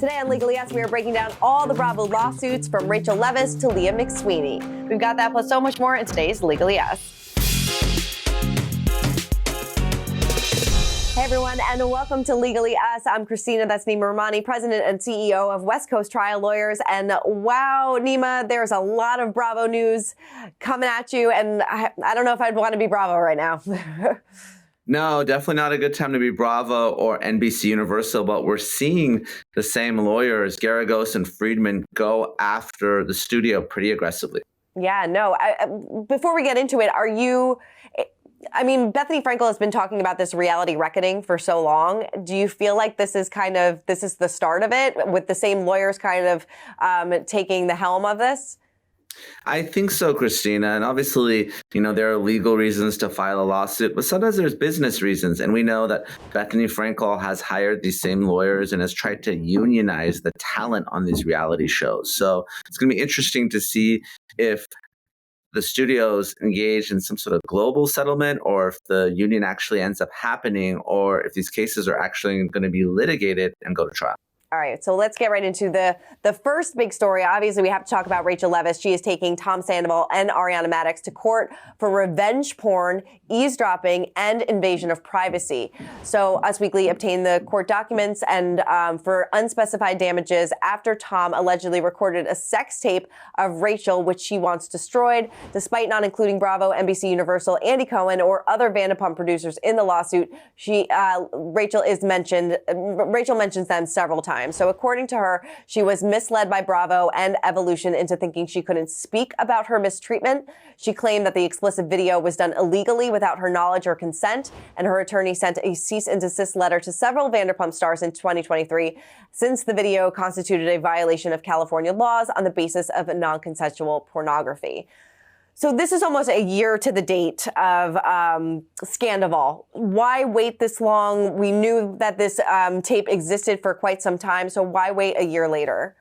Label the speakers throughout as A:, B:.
A: Today on Legally Yes, we are breaking down all the Bravo lawsuits from Raquel Leviss to Leah McSweeney. We've got that plus so much more in today's Legally Yes. Hey everyone, and welcome to Legally Us. I'm Christina, that's Neama Rahmani, President and CEO of West Coast Trial Lawyers. And wow, Neama, there's a lot of Bravo news coming at you, and I don't know if I'd want to be Bravo right now.
B: No, definitely not a good time to be Bravo or NBC Universal, but we're seeing the same lawyers, Garagos and Friedman, go after the studio pretty aggressively.
A: Yeah, no. Before we get into it, Bethany Frankel has been talking about this reality reckoning for so long. Do you feel like this is the start of it, with the same lawyers kind of taking the helm of this?
B: I think so, Christina. And obviously, there are legal reasons to file a lawsuit, but sometimes there's business reasons. And we know that Bethany Frankel has hired these same lawyers and has tried to unionize the talent on these reality shows. So it's going to be interesting to see if the studios engage in some sort of global settlement, or if the union actually ends up happening, or if these cases are actually going to be litigated and go to trial.
A: All right, so let's get right into the first big story. Obviously, we have to talk about Raquel Leviss. She is taking Tom Sandoval and Ariana Madix to court for revenge porn, eavesdropping, and invasion of privacy. So Us Weekly obtained the court documents and for unspecified damages after Tom allegedly recorded a sex tape of Raquel, which she wants destroyed, despite not including Bravo, NBC Universal, Andy Cohen, or other Vanderpump producers in the lawsuit. Raquel mentions them several times. So according to her, she was misled by Bravo and Evolution into thinking she couldn't speak about her mistreatment. She claimed that the explicit video was done illegally without her knowledge or consent, and her attorney sent a cease and desist letter to several Vanderpump stars in 2023, since the video constituted a violation of California laws on the basis of non-consensual pornography. So this is almost a year to the date of Scandoval. Why wait this long? We knew that this tape existed for quite some time, so why wait a year later?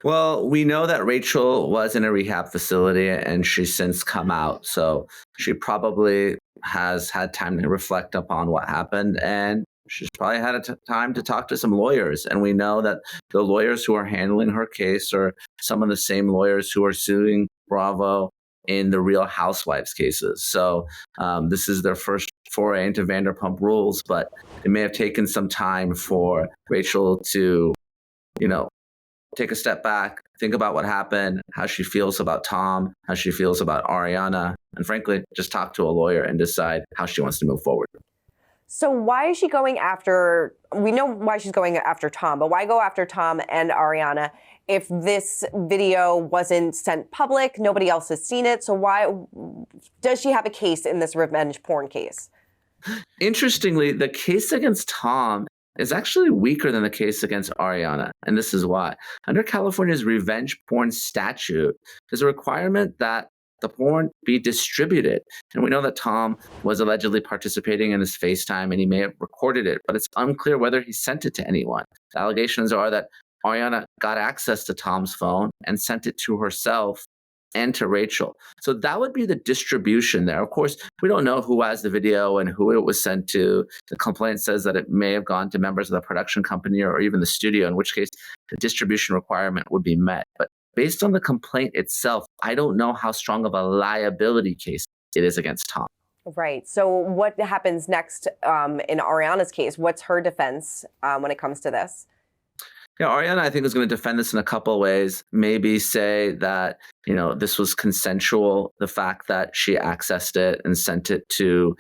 B: Well, we know that Raquel was in a rehab facility and she's since come out. So she probably has had time to reflect upon what happened, and she's probably had time to talk to some lawyers. And we know that the lawyers who are handling her case are some of the same lawyers who are suing Bravo in the Real Housewives cases. So this is their first foray into Vanderpump Rules, but it may have taken some time for Raquel to, take a step back, think about what happened, how she feels about Tom, how she feels about Ariana, and frankly, just talk to a lawyer and decide how she wants to move forward.
A: So why is she going after, we know why she's going after Tom, but why go after Tom and Ariana if this video wasn't sent public, nobody else has seen it? So why does she have a case in this revenge porn case?
B: Interestingly, the case against Tom is actually weaker than the case against Ariana. And this is why. Under California's revenge porn statute, there's a requirement that the porn be distributed. And we know that Tom was allegedly participating in this FaceTime and he may have recorded it, but it's unclear whether he sent it to anyone. The allegations are that Ariana got access to Tom's phone and sent it to herself and to Raquel. So that would be the distribution there. Of course, we don't know who has the video and who it was sent to. The complaint says that it may have gone to members of the production company or even the studio, in which case the distribution requirement would be met. But based on the complaint itself, I don't know how strong of a liability case it is against Tom.
A: Right. So what happens next in Ariana's case? What's her defense when it comes to this?
B: Yeah, Ariana, I think, is going to defend this in a couple of ways. Maybe say that, this was consensual, the fact that she accessed it and sent it to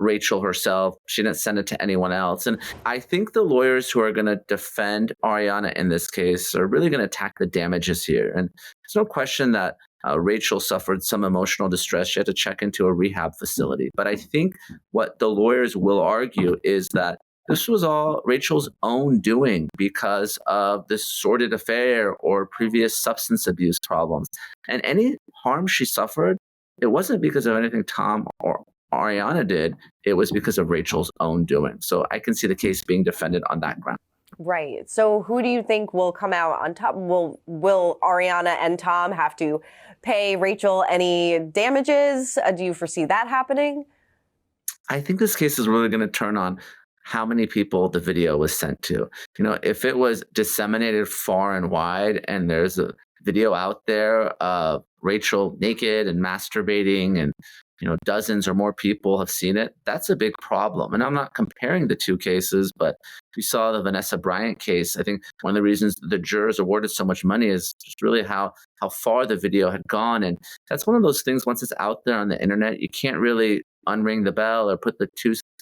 B: Raquel herself. She didn't send it to anyone else. And I think the lawyers who are going to defend Ariana in this case are really going to attack the damages here. And there's no question that Raquel suffered some emotional distress. She had to check into a rehab facility. But I think what the lawyers will argue is that this was all Raquel's own doing because of this sordid affair or previous substance abuse problems. And any harm she suffered, it wasn't because of anything Tom or Ariana did. It was because of Raquel's own doing. So I can see the case being defended on that ground.
A: Right. So who do you think will come out on top? Will Ariana and Tom have to pay Raquel any damages? Do you foresee that happening?
B: I think this case is really going to turn on how many people the video was sent to. If it was disseminated far and wide and there's a video out there of Rachel naked and masturbating and dozens or more people have seen it, that's a big problem. And I'm not comparing the two cases, but we saw the Vanessa Bryant case. I think one of the reasons the jurors awarded so much money is just really how far the video had gone. And that's one of those things, once it's out there on the internet, you can't really unring the bell or put the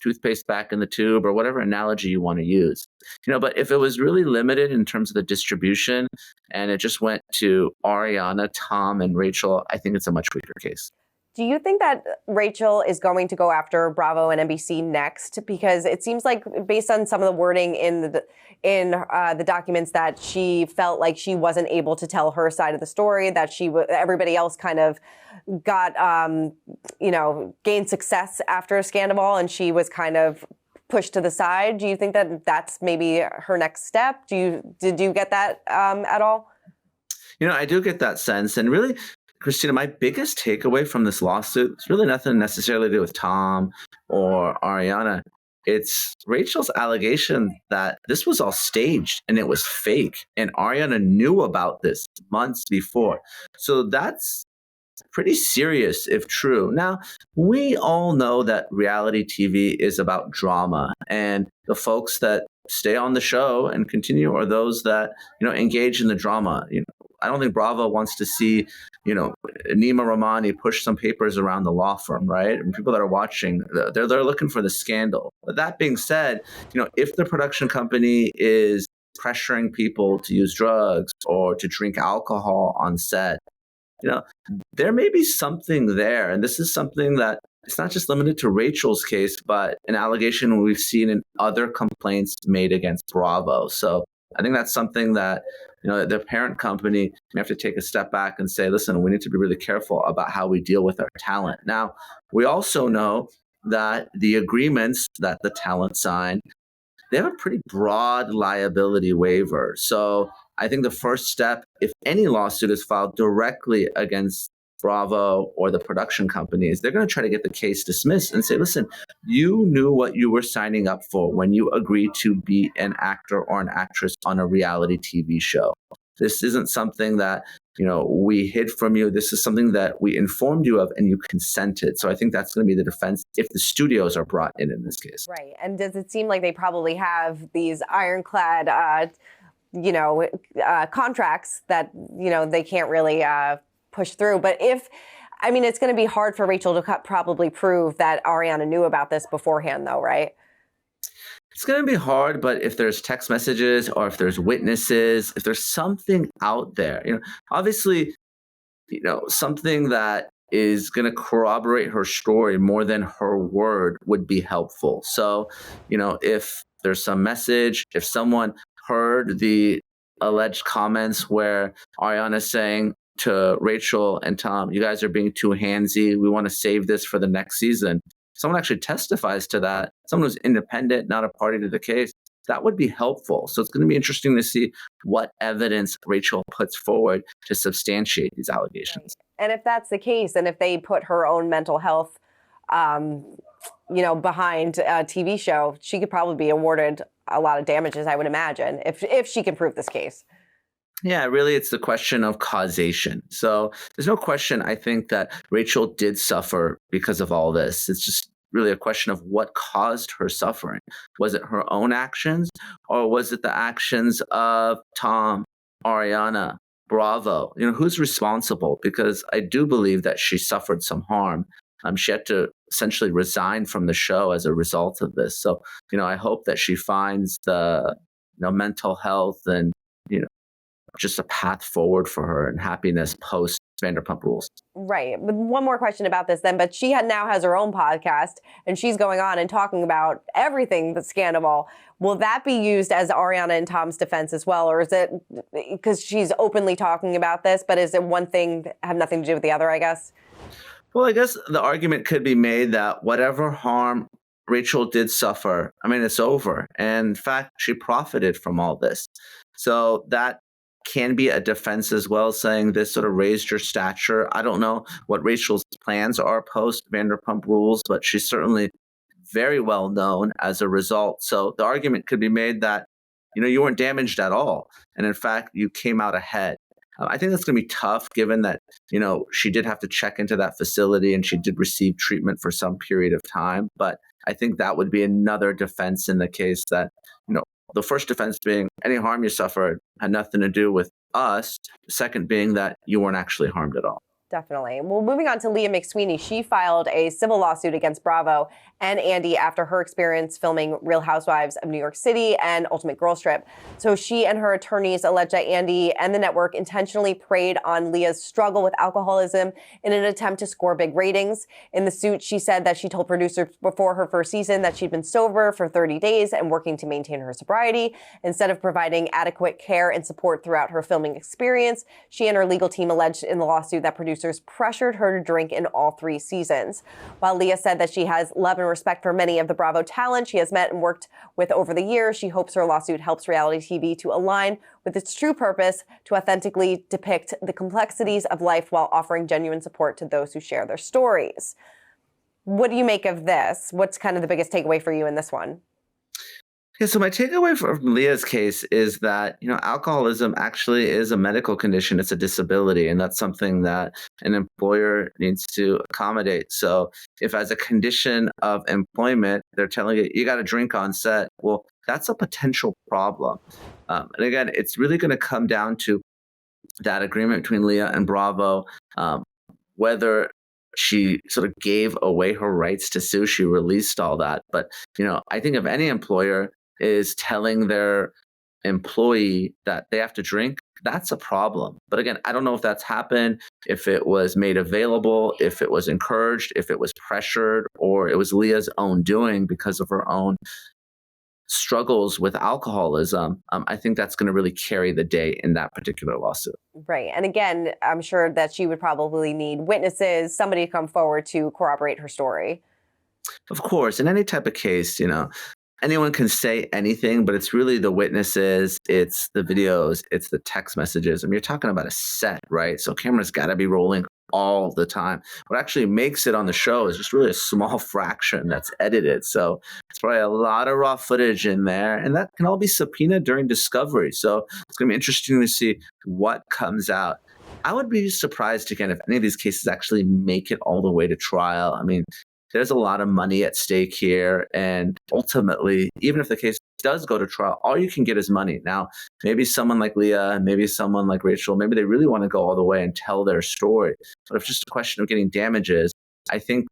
B: toothpaste back in the tube or whatever analogy you want to use. But if it was really limited in terms of the distribution and it just went to Ariana, Tom, and Rachel, I think it's a much weaker case.
A: Do you think that Rachel is going to go after Bravo and NBC next? Because it seems like, based on some of the wording in the documents, that she felt like she wasn't able to tell her side of the story, that everybody else kind of got, gained success after a scandal, and she was kind of pushed to the side. Do you think that that's maybe her next step? Did you get that at all?
B: I do get that sense, and really, Christina, my biggest takeaway from this lawsuit is really nothing necessarily to do with Tom or Ariana. It's Rachel's allegation that this was all staged and it was fake, and Ariana knew about this months before. So that's pretty serious if true. Now, we all know that reality TV is about drama, and the folks that stay on the show and continue are those that, engage in the drama. I don't think Bravo wants to see, Neama Rahmani push some papers around the law firm, right? And people that are watching, they're looking for the scandal. But that being said, if the production company is pressuring people to use drugs or to drink alcohol on set, there may be something there. And this is something that it's not just limited to Rachel's case, but an allegation we've seen in other complaints made against Bravo. So I think that's something that, the parent company may have to take a step back and say, listen, we need to be really careful about how we deal with our talent. Now, we also know that the agreements that the talent signed, they have a pretty broad liability waiver. So I think the first step, if any lawsuit is filed directly against Bravo or the production companies, they're going to try to get the case dismissed and say, listen, you knew what you were signing up for when you agreed to be an actor or an actress on a reality TV show. This isn't something that, we hid from you. This is something that we informed you of and you consented. So I think that's going to be the defense if the studios are brought in this case.
A: Right. And does it seem like they probably have these ironclad, contracts that, they can't really push through? But it's going to be hard for Rachel to probably prove that Ariana knew about this beforehand, though, right?
B: It's going to be hard, but if there's text messages or if there's witnesses, if there's something out there, obviously, something that is going to corroborate her story more than her word would be helpful. So, if there's some message, if someone heard the alleged comments where Ariana's saying to Rachel and Tom, you guys are being too handsy, we want to save this for the next season. Someone actually testifies to that, someone who's independent, not a party to the case, that would be helpful. So it's going to be interesting to see what evidence Rachel puts forward to substantiate these allegations.
A: Right. And if that's the case, and if they put her own mental health, behind a TV show, she could probably be awarded a lot of damages, I would imagine, if she can prove this case.
B: Yeah, really, it's the question of causation. So there's no question, I think, that Rachel did suffer because of all this. It's just really a question of what caused her suffering. Was it her own actions, or was it the actions of Tom, Ariana, Bravo? Who's responsible? Because I do believe that she suffered some harm. She had to essentially resign from the show as a result of this. So, I hope that she finds the mental health and, just a path forward for her and happiness post Vanderpump Rules.
A: Right. But one more question about this then, but she now has her own podcast and she's going on and talking about everything that's scandal. Will that be used as Ariana and Tom's defense as well? Or is it because she's openly talking about this, but is it one thing have nothing to do with the other, I guess?
B: Well, I guess the argument could be made that whatever harm Rachel did suffer, it's over. And in fact, she profited from all this. So that can be a defense as well, saying this sort of raised your stature. I don't know what Rachel's plans are post Vanderpump Rules, but she's certainly very well known as a result. So the argument could be made that, you weren't damaged at all. And in fact, you came out ahead. I think that's going to be tough given that, she did have to check into that facility and she did receive treatment for some period of time. But I think that would be another defense in the case that, the first defense being any harm you suffered had nothing to do with us. The second being that you weren't actually harmed at all.
A: Definitely. Well, moving on to Leah McSweeney, she filed a civil lawsuit against Bravo and Andy after her experience filming Real Housewives of New York City and Ultimate Girls Trip. So she and her attorneys allege that Andy and the network intentionally preyed on Leah's struggle with alcoholism in an attempt to score big ratings. In the suit, she said that she told producers before her first season that she'd been sober for 30 days and working to maintain her sobriety. Instead of providing adequate care and support throughout her filming experience, she and her legal team alleged in the lawsuit that producers pressured her to drink in all 3 seasons. While Leah said that she has love and respect for many of the Bravo talent she has met and worked with over the years, she hopes her lawsuit helps reality TV to align with its true purpose to authentically depict the complexities of life while offering genuine support to those who share their stories. What do you make of this? What's kind of the biggest takeaway for you in this one?
B: Yeah, so my takeaway from Leah's case is that, alcoholism actually is a medical condition. It's a disability, and that's something that an employer needs to accommodate. So if as a condition of employment, they're telling you got to drink on set, well, that's a potential problem. And again, it's really going to come down to that agreement between Leah and Bravo, whether she sort of gave away her rights to sue. She released all that. But, I think if any employer is telling their employee that they have to drink, that's a problem. But again, I don't know if that's happened, if it was made available, if it was encouraged, if it was pressured, or it was Leah's own doing because of her own struggles with alcoholism. I think that's going to really carry the day in that particular lawsuit.
A: Right. And again, I'm sure that she would probably need witnesses, somebody to come forward to corroborate her story.
B: Of course, in any type of case, anyone can say anything, but it's really the witnesses, it's the videos, it's the text messages. I mean, you're talking about a set, right? So cameras got to be rolling all the time. What actually makes it on the show is just really a small fraction that's edited. So it's probably a lot of raw footage in there, and that can all be subpoenaed during discovery. So it's going to be interesting to see what comes out. I would be surprised, again, if any of these cases actually make it all the way to trial. I mean, there's a lot of money at stake here. And ultimately, even if the case does go to trial, all you can get is money. Now, maybe someone like Leah, maybe someone like Rachel, maybe they really want to go all the way and tell their story. But if it's just a question of getting damages, I think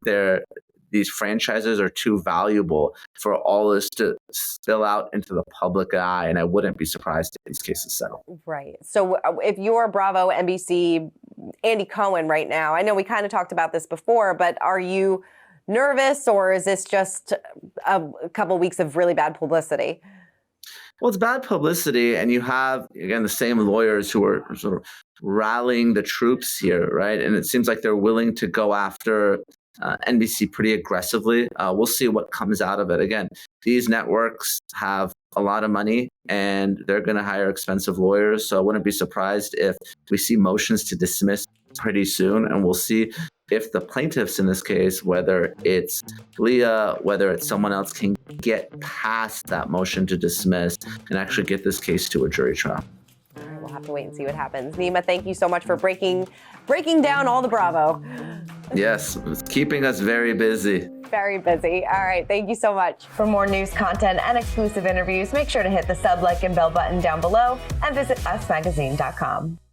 B: these franchises are too valuable for all this to spill out into the public eye. And I wouldn't be surprised if these cases settle.
A: Right. So if you're Bravo, NBC, Andy Cohen right now, I know we kind of talked about this before, but are you nervous, or is this just a couple of weeks of really bad publicity?
B: Well, it's bad publicity, and you have, again, the same lawyers who are sort of rallying the troops here, right? And it seems like they're willing to go after NBC pretty aggressively. We'll see what comes out of it. Again, these networks have a lot of money, and they're going to hire expensive lawyers, so I wouldn't be surprised if we see motions to dismiss pretty soon, and we'll see if the plaintiffs in this case, whether it's Leah, whether it's someone else, can get past that motion to dismiss and actually get this case to a jury trial.
A: All right, we'll have to wait and see what happens. Neama, thank you so much for breaking down all the Bravo.
B: Yes, it's keeping us very busy.
A: Very busy. All right, thank you so much. For more news, content, and exclusive interviews, make sure to hit the sub, like, and bell button down below and visit usmagazine.com.